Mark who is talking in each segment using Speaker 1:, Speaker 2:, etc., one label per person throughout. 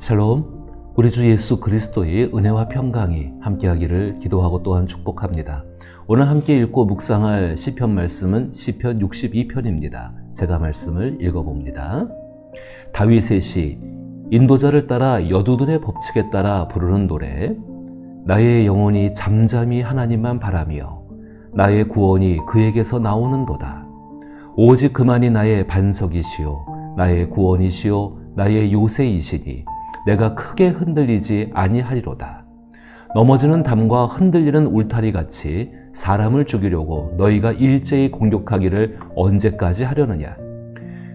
Speaker 1: 샬롬, 우리 주 예수 그리스도의 은혜와 평강이 함께하기를 기도하고 또한 축복합니다. 오늘 함께 읽고 묵상할 시편 말씀은 시편 62편입니다. 제가 말씀을 읽어봅니다. 다윗의 시, 인도자를 따라 여두둔의 법칙에 따라 부르는 노래. 나의 영혼이 잠잠히 하나님만 바라며 나의 구원이 그에게서 나오는도다. 오직 그만이 나의 반석이시요 나의 구원이시요 나의 요새이시니 내가 크게 흔들리지 아니하리로다. 넘어지는 담과 흔들리는 울타리같이 사람을 죽이려고 너희가 일제히 공격하기를 언제까지 하려느냐.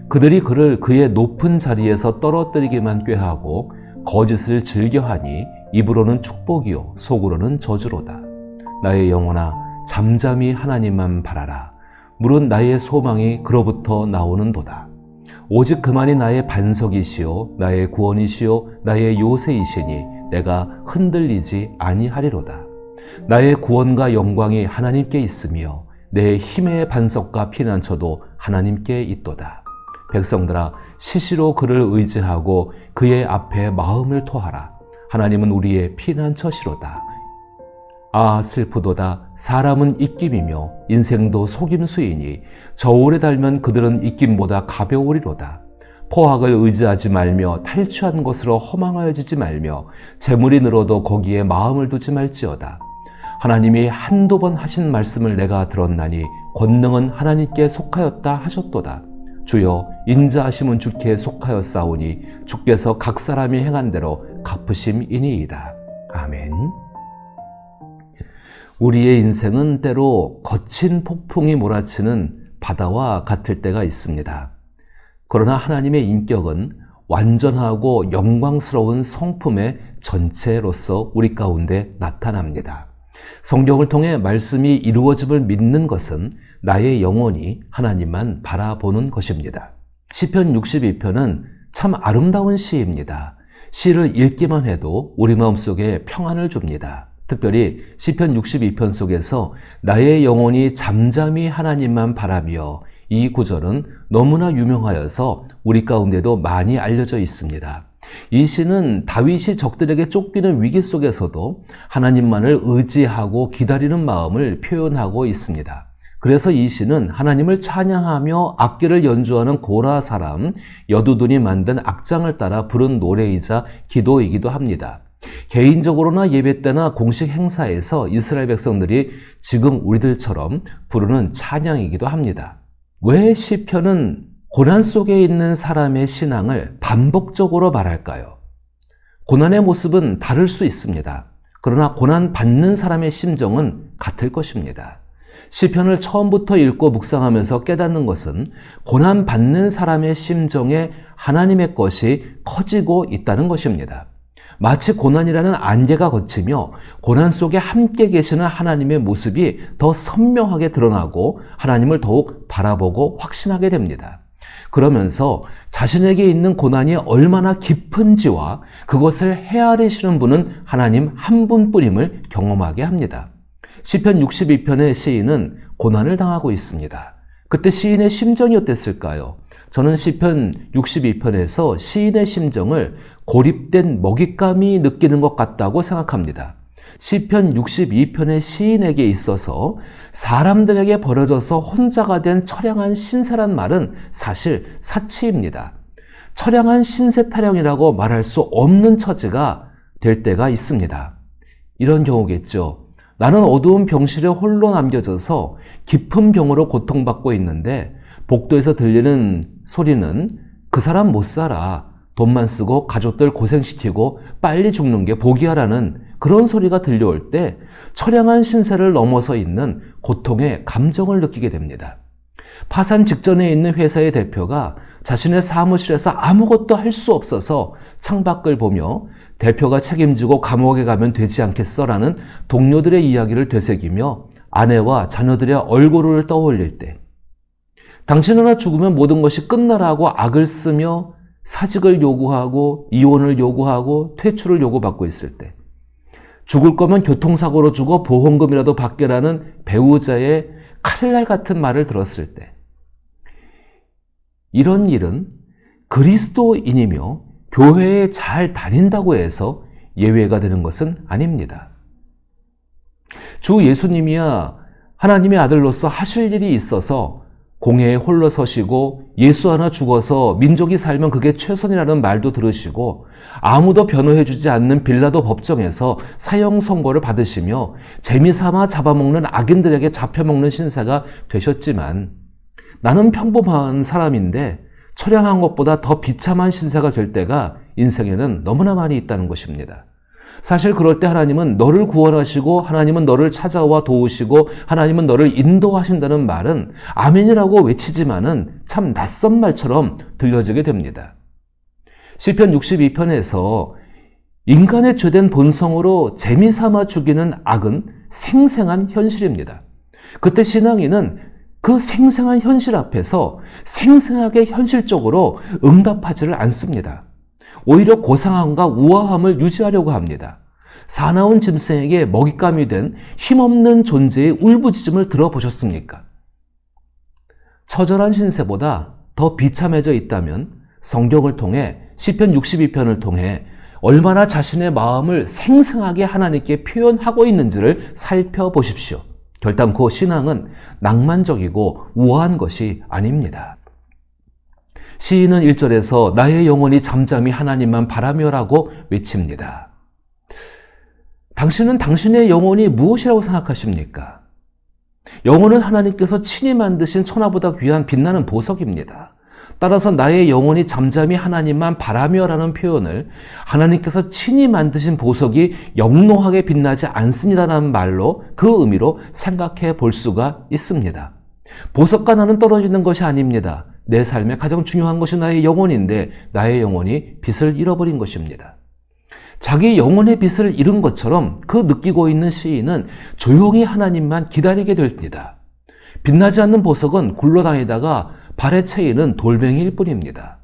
Speaker 1: 그들이 그를 그의 높은 자리에서 떨어뜨리기만 꾀하고 거짓을 즐겨하니 입으로는 축복이요 속으로는 저주로다. 나의 영혼아 잠잠히 하나님만 바라라. 물은 나의 소망이 그로부터 나오는도다. 오직 그만이 나의 반석이시요 나의 구원이시요 나의 요새이시니 내가 흔들리지 아니하리로다. 나의 구원과 영광이 하나님께 있으며 내 힘의 반석과 피난처도 하나님께 있도다. 백성들아 시시로 그를 의지하고 그의 앞에 마음을 토하라. 하나님은 우리의 피난처시로다. 아 슬프도다. 사람은 입김이며 인생도 속임수이니 저울에 달면 그들은 입김보다 가벼우리로다. 포악을 의지하지 말며 탈취한 것으로 허망하여지지 말며 재물이 늘어도 거기에 마음을 두지 말지어다. 하나님이 한두 번 하신 말씀을 내가 들었나니 권능은 하나님께 속하였다 하셨도다. 주여 인자하심은 주께 속하였사오니 주께서 각 사람이 행한 대로 갚으심이니이다. 아멘. 우리의 인생은 때로 거친 폭풍이 몰아치는 바다와 같을 때가 있습니다. 그러나 하나님의 인격은 완전하고 영광스러운 성품의 전체로서 우리 가운데 나타납니다. 성경을 통해 말씀이 이루어짐을 믿는 것은 나의 영혼이 하나님만 바라보는 것입니다. 시편 62편은 참 아름다운 시입니다. 시를 읽기만 해도 우리 마음속에 평안을 줍니다. 특별히 시편 62편 속에서 나의 영혼이 잠잠히 하나님만 바라며 이 구절은 너무나 유명하여서 우리 가운데도 많이 알려져 있습니다. 이 시는 다윗이 적들에게 쫓기는 위기 속에서도 하나님만을 의지하고 기다리는 마음을 표현하고 있습니다. 그래서 이 시는 하나님을 찬양하며 악기를 연주하는 고라 사람 여두둔이 만든 악장을 따라 부른 노래이자 기도이기도 합니다. 개인적으로나 예배 때나 공식 행사에서 이스라엘 백성들이 지금 우리들처럼 부르는 찬양이기도 합니다. 왜 시편은 고난 속에 있는 사람의 신앙을 반복적으로 말할까요? 고난의 모습은 다를 수 있습니다. 그러나 고난 받는 사람의 심정은 같을 것입니다. 시편을 처음부터 읽고 묵상하면서 깨닫는 것은 고난 받는 사람의 심정에 하나님의 것이 커지고 있다는 것입니다. 마치 고난이라는 안개가 걷히며 고난 속에 함께 계시는 하나님의 모습이 더 선명하게 드러나고 하나님을 더욱 바라보고 확신하게 됩니다. 그러면서 자신에게 있는 고난이 얼마나 깊은지와 그것을 헤아리시는 분은 하나님 한 분뿐임을 경험하게 합니다. 시편 62편의 시인은 고난을 당하고 있습니다. 그때 시인의 심정이 어땠을까요? 저는 시편 62편에서 시인의 심정을 고립된 먹잇감이 느끼는 것 같다고 생각합니다. 시편 62편의 시인에게 있어서 사람들에게 버려져서 혼자가 된 처량한 신세란 말은 사실 사치입니다. 처량한 신세 타령이라고 말할 수 없는 처지가 될 때가 있습니다. 이런 경우겠죠. 나는 어두운 병실에 홀로 남겨져서 깊은 병으로 고통받고 있는데 복도에서 들리는 소리는 그 사람 못 살아. 돈만 쓰고 가족들 고생시키고 빨리 죽는 게 복이야라는 그런 소리가 들려올 때 처량한 신세를 넘어서 있는 고통의 감정을 느끼게 됩니다. 파산 직전에 있는 회사의 대표가 자신의 사무실에서 아무것도 할 수 없어서 창밖을 보며 대표가 책임지고 감옥에 가면 되지 않겠어라는 동료들의 이야기를 되새기며 아내와 자녀들의 얼굴을 떠올릴 때, 당신 하나 죽으면 모든 것이 끝나라고 악을 쓰며 사직을 요구하고 이혼을 요구하고 퇴출을 요구받고 있을 때, 죽을 거면 교통사고로 죽어 보험금이라도 받게라는 배우자의 칼날 같은 말을 들었을 때, 이런 일은 그리스도인이며 교회에 잘 다닌다고 해서 예외가 되는 것은 아닙니다. 주 예수님이야 하나님의 아들로서 하실 일이 있어서 공회에 홀로 서시고 예수 하나 죽어서 민족이 살면 그게 최선이라는 말도 들으시고 아무도 변호해주지 않는 빌라도 법정에서 사형 선고를 받으시며 재미삼아 잡아먹는 악인들에게 잡혀먹는 신사가 되셨지만 나는 평범한 사람인데 처량한 것보다 더 비참한 신사가 될 때가 인생에는 너무나 많이 있다는 것입니다. 사실 그럴 때 하나님은 너를 구원하시고 하나님은 너를 찾아와 도우시고 하나님은 너를 인도하신다는 말은 아멘이라고 외치지만은 참 낯선 말처럼 들려지게 됩니다. 시편 62편에서 인간의 죄된 본성으로 재미삼아 죽이는 악은 생생한 현실입니다. 그때 신앙인은 그 생생한 현실 앞에서 생생하게 현실적으로 응답하지를 않습니다. 오히려 고상함과 우아함을 유지하려고 합니다. 사나운 짐승에게 먹잇감이 된 힘없는 존재의 울부짖음을 들어보셨습니까? 처절한 신세보다 더 비참해져 있다면 성경을 통해 시편 62편을 통해 얼마나 자신의 마음을 생생하게 하나님께 표현하고 있는지를 살펴보십시오. 결단코 신앙은 낭만적이고 우아한 것이 아닙니다. 시인은 1절에서 나의 영혼이 잠잠히 하나님만 바라며라고 외칩니다. 당신은 당신의 영혼이 무엇이라고 생각하십니까? 영혼은 하나님께서 친히 만드신 천하보다 귀한 빛나는 보석입니다. 따라서 나의 영혼이 잠잠히 하나님만 바라며라는 표현을 하나님께서 친히 만드신 보석이 영롱하게 빛나지 않습니다라는 말로 그 의미로 생각해 볼 수가 있습니다. 보석과 나는 떨어지는 것이 아닙니다. 내 삶에 가장 중요한 것이 나의 영혼인데 나의 영혼이 빛을 잃어버린 것입니다. 자기 영혼의 빛을 잃은 것처럼 그 느끼고 있는 시인은 조용히 하나님만 기다리게 됩니다. 빛나지 않는 보석은 굴러다니다가 발에 채이는 돌멩이일 뿐입니다.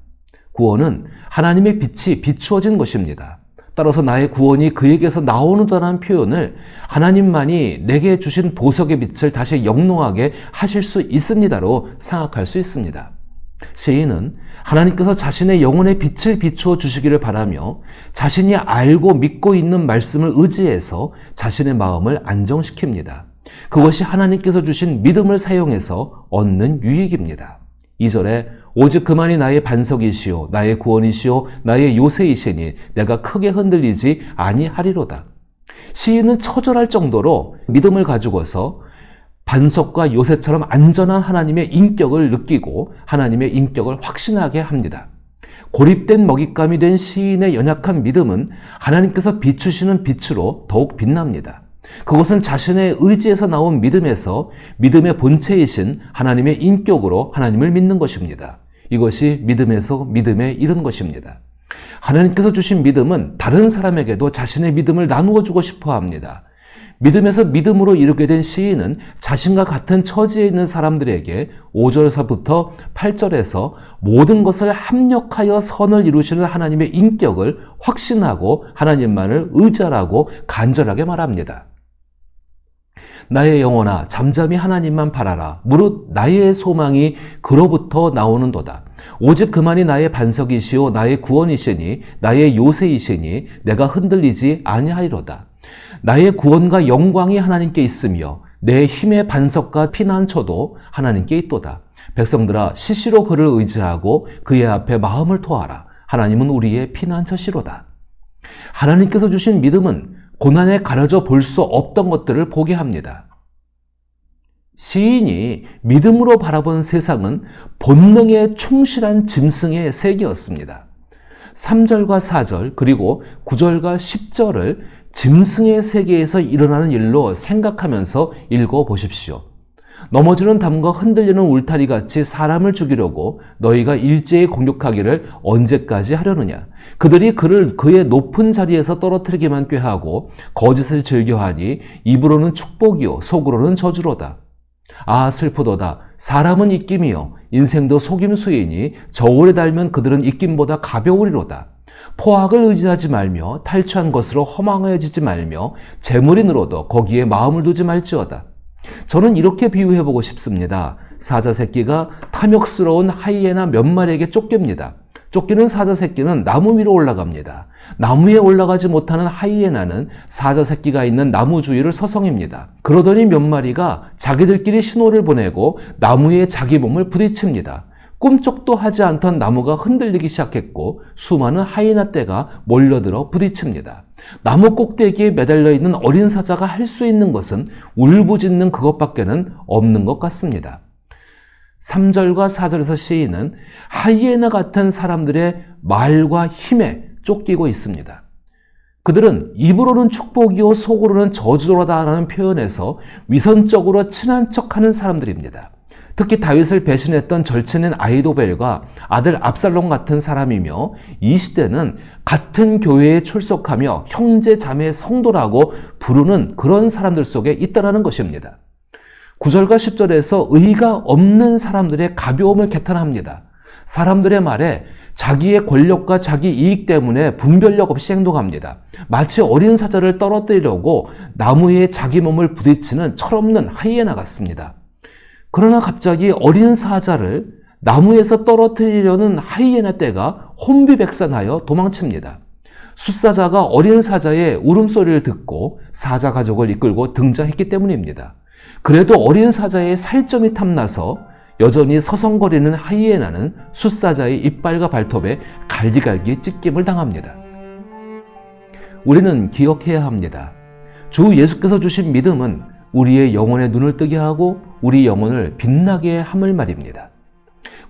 Speaker 1: 구원은 하나님의 빛이 비추어진 것입니다. 따라서 나의 구원이 그에게서 나오는다는 표현을 하나님만이 내게 주신 보석의 빛을 다시 영롱하게 하실 수 있습니다로 생각할 수 있습니다. 시인은 하나님께서 자신의 영혼의 빛을 비추어 주시기를 바라며 자신이 알고 믿고 있는 말씀을 의지해서 자신의 마음을 안정시킵니다. 그것이 하나님께서 주신 믿음을 사용해서 얻는 유익입니다. 2절에 오직 그만이 나의 반석이시오 나의 구원이시오 나의 요새이시니 내가 크게 흔들리지 아니하리로다. 시인은 처절할 정도로 믿음을 가지고서 반석과 요새처럼 안전한 하나님의 인격을 느끼고 하나님의 인격을 확신하게 합니다. 고립된 먹잇감이 된 시인의 연약한 믿음은 하나님께서 비추시는 빛으로 더욱 빛납니다. 그것은 자신의 의지에서 나온 믿음에서 믿음의 본체이신 하나님의 인격으로 하나님을 믿는 것입니다. 이것이 믿음에서 믿음에 이른 것입니다. 하나님께서 주신 믿음은 다른 사람에게도 자신의 믿음을 나누어 주고 싶어 합니다. 믿음에서 믿음으로 이르게 된 시인은 자신과 같은 처지에 있는 사람들에게 5절에서부터 8절에서 모든 것을 합력하여 선을 이루시는 하나님의 인격을 확신하고 하나님만을 의지하라고 간절하게 말합니다. 나의 영혼아 잠잠히 하나님만 바라라. 무릇 나의 소망이 그로부터 나오는도다. 오직 그만이 나의 반석이시오 나의 구원이시니 나의 요새이시니 내가 흔들리지 아니하리로다. 나의 구원과 영광이 하나님께 있으며 내 힘의 반석과 피난처도 하나님께 있도다. 백성들아 시시로 그를 의지하고 그의 앞에 마음을 토하라. 하나님은 우리의 피난처시로다. 하나님께서 주신 믿음은 고난에 가려져 볼 수 없던 것들을 보게 합니다. 시인이 믿음으로 바라본 세상은 본능에 충실한 짐승의 세계였습니다. 3절과 4절 그리고 9절과 10절을 짐승의 세계에서 일어나는 일로 생각하면서 읽어보십시오. 넘어지는 담과 흔들리는 울타리같이 사람을 죽이려고 너희가 일제히 공격하기를 언제까지 하려느냐. 그들이 그를 그의 높은 자리에서 떨어뜨리기만 꾀하고 거짓을 즐겨하니 입으로는 축복이요 속으로는 저주로다. 아 슬프도다. 사람은 입김이요 인생도 속임수이니 저울에 달면 그들은 입김보다 가벼우리로다. 포악을 의지하지 말며 탈취한 것으로 허망해지지 말며 재물이 늘어도 거기에 마음을 두지 말지어다. 저는 이렇게 비유해보고 싶습니다. 사자 새끼가 탐욕스러운 하이에나 몇 마리에게 쫓깁니다. 쫓기는 사자 새끼는 나무 위로 올라갑니다. 나무에 올라가지 못하는 하이에나는 사자 새끼가 있는 나무 주위를 서성입니다. 그러더니 몇 마리가 자기들끼리 신호를 보내고 나무에 자기 몸을 부딪힙니다. 꿈쩍도 하지 않던 나무가 흔들리기 시작했고 수많은 하이에나 떼가 몰려들어 부딪힙니다. 나무 꼭대기에 매달려 있는 어린 사자가 할 수 있는 것은 울부짖는 그것밖에는 없는 것 같습니다. 3절과 4절에서 시인은 하이에나 같은 사람들의 말과 힘에 쫓기고 있습니다. 그들은 입으로는 축복이요 속으로는 저주로다라는 표현에서 위선적으로 친한 척하는 사람들입니다. 특히 다윗을 배신했던 절친인 아히도벨과 아들 압살롬 같은 사람이며 이 시대는 같은 교회에 출석하며 형제 자매 성도라고 부르는 그런 사람들 속에 있다는 것입니다. 9절과 10절에서 의의가 없는 사람들의 가벼움을 개탄합니다. 사람들의 말에 자기의 권력과 자기 이익 때문에 분별력 없이 행동합니다. 마치 어린 사자를 떨어뜨리려고 나무에 자기 몸을 부딪히는 철없는 하이에나 같습니다. 그러나 갑자기 어린 사자를 나무에서 떨어뜨리려는 하이에나 떼가 혼비백산하여 도망칩니다. 숫사자가 어린 사자의 울음소리를 듣고 사자 가족을 이끌고 등장했기 때문입니다. 그래도 어린 사자의 살점이 탐나서 여전히 서성거리는 하이에나는 숫사자의 이빨과 발톱에 갈기갈기 찢김을 당합니다. 우리는 기억해야 합니다. 주 예수께서 주신 믿음은 우리의 영혼의 눈을 뜨게 하고 우리 영혼을 빛나게 함을 말입니다.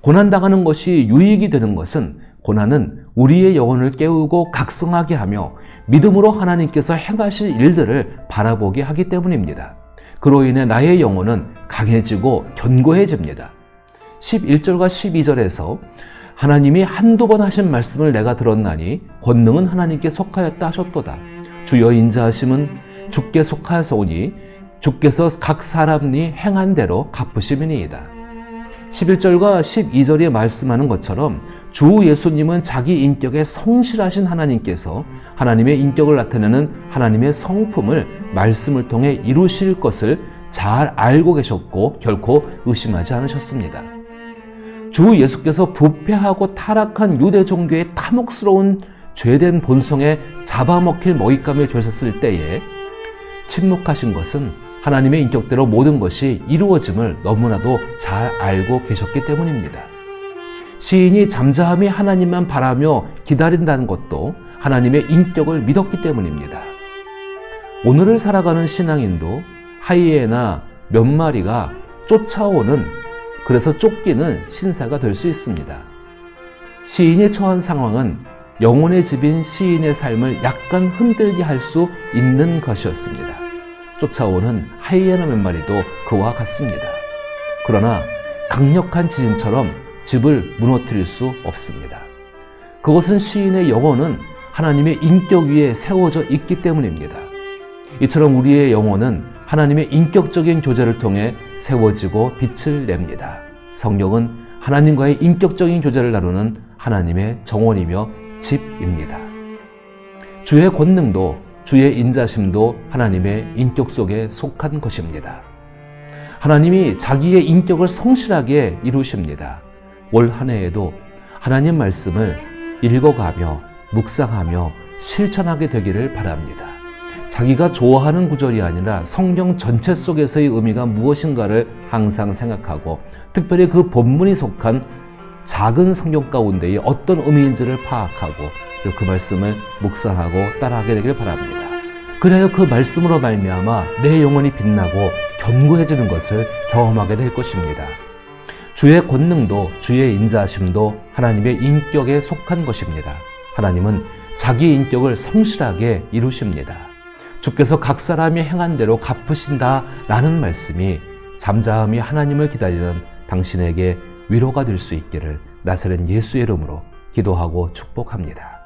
Speaker 1: 고난당하는 것이 유익이 되는 것은 고난은 우리의 영혼을 깨우고 각성하게 하며 믿음으로 하나님께서 행하실 일들을 바라보게 하기 때문입니다. 그로 인해 나의 영혼은 강해지고 견고해집니다. 11절과 12절에서 하나님이 한두 번 하신 말씀을 내가 들었나니 권능은 하나님께 속하였다 하셨도다. 주여 인자하심은 주께 속하소니 주께서 각 사람이 행한 대로 갚으심이니이다. 11절과 12절이 말씀하는 것처럼 주 예수님은 자기 인격에 성실하신 하나님께서 하나님의 인격을 나타내는 하나님의 성품을 말씀을 통해 이루실 것을 잘 알고 계셨고 결코 의심하지 않으셨습니다. 주 예수께서 부패하고 타락한 유대 종교의 탐욕스러운 죄된 본성에 잡아먹힐 먹잇감이 되셨을 때에 침묵하신 것은 하나님의 인격대로 모든 것이 이루어짐을 너무나도 잘 알고 계셨기 때문입니다. 시인이 잠잠히 하나님만 바라며 기다린다는 것도 하나님의 인격을 믿었기 때문입니다. 오늘을 살아가는 신앙인도 하이에나 몇 마리가 쫓아오는, 그래서 쫓기는 신사가 될 수 있습니다. 시인이 처한 상황은 영혼의 집인 시인의 삶을 약간 흔들게 할 수 있는 것이었습니다. 쫓아오는 하이에나 몇 마리도 그와 같습니다. 그러나 강력한 지진처럼 집을 무너뜨릴 수 없습니다. 그것은 시인의 영혼은 하나님의 인격 위에 세워져 있기 때문입니다. 이처럼 우리의 영혼은 하나님의 인격적인 교제를 통해 세워지고 빛을 냅니다. 성령은 하나님과의 인격적인 교제를 나누는 하나님의 정원이며 집입니다. 주의 권능도 주의 인자심도 하나님의 인격 속에 속한 것입니다. 하나님이 자기의 인격을 성실하게 이루십니다. 올 한 해에도 하나님 말씀을 읽어가며 묵상하며 실천하게 되기를 바랍니다. 자기가 좋아하는 구절이 아니라 성경 전체 속에서의 의미가 무엇인가를 항상 생각하고 특별히 그 본문이 속한 작은 성경 가운데에 어떤 의미인지를 파악하고 그 말씀을 묵상하고 따라하게 되길 바랍니다. 그래야 그 말씀으로 말미암아 내 영혼이 빛나고 견고해지는 것을 경험하게 될 것입니다. 주의 권능도 주의 인자하심도 하나님의 인격에 속한 것입니다. 하나님은 자기 인격을 성실하게 이루십니다. 주께서 각 사람이 행한 대로 갚으신다 라는 말씀이 잠잠히 하나님을 기다리는 당신에게 위로가 될 수 있기를 나사렛 예수의 이름으로 기도하고 축복합니다.